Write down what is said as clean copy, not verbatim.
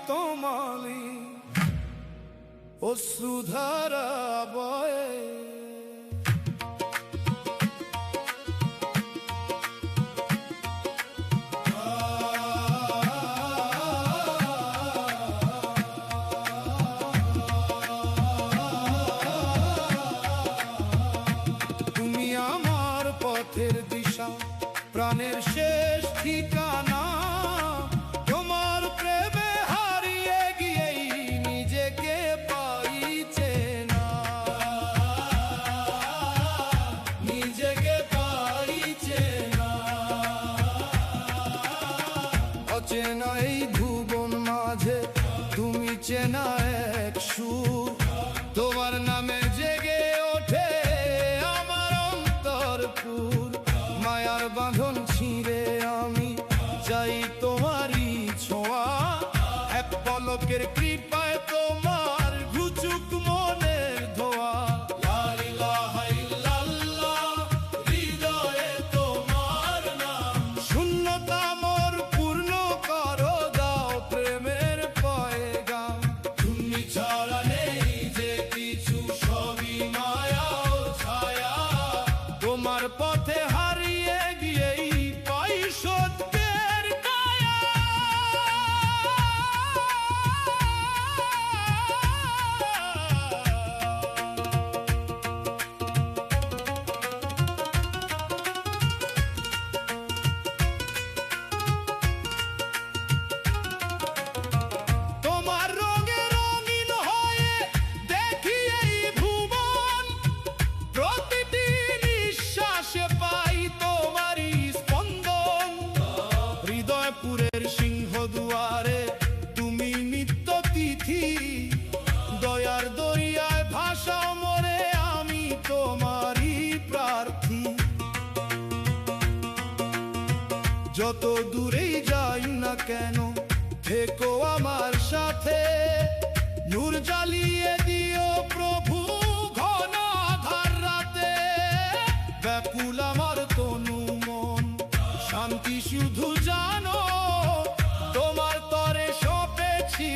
তোমালি অশ্রুধারা বয়ে। তুমি আমার পথের দিশা, প্রাণের শেষ ঠিকানা। তোমার প্রেমে হারিয়ে গিয়েই নিজেকে পাইছে না, নিজেকে পাইছে না। অচেনা এই ভুবন মাঝে তুমি চেনা এক সুর, তোমার নামে জেগে ওঠে আমার অন্তরপুর। মায়ার বাঁধন ছিঁড়ে আমি চাই তোমারই ছোঁয়া, এক পলকের কৃপায় তোমার ঘুচুক মনের ধোয়া। লা ইলাহা ইল্লাল্লাহ, হৃদয়ে তোমার নাম। শূন্যতা মোর পূর্ণ করো, দাও প্রেমের পয়গাম। তুমি ছাড়া নেই যে কিছু, সবই মায়া ও ছায়া। তোমার পথে হারিয়ে গিয়েই পাই সত্যের কায়া। তোমার রঙে রঙিন হয়ে দেখি এই ভুবন, প্রতিটি নিঃশ্বাসে পাই তোমারই স্পন্দন। হৃদয়পুরের সিংহ দুয়ারে তুমি নিত্য তিথি, দয়ার দরিয়ায় ভাষা মরে আমি তোমারই প্রার্থী। যত দূরেই যাই না কেন থেকো আমার সাথে, নূর জ্বালিয়ে দিও প্রভু ঘন আধার রাতে। ব্যাকুল আমার তনু মন, শান্তি শুধু জানো তোমার তরে সপেছি।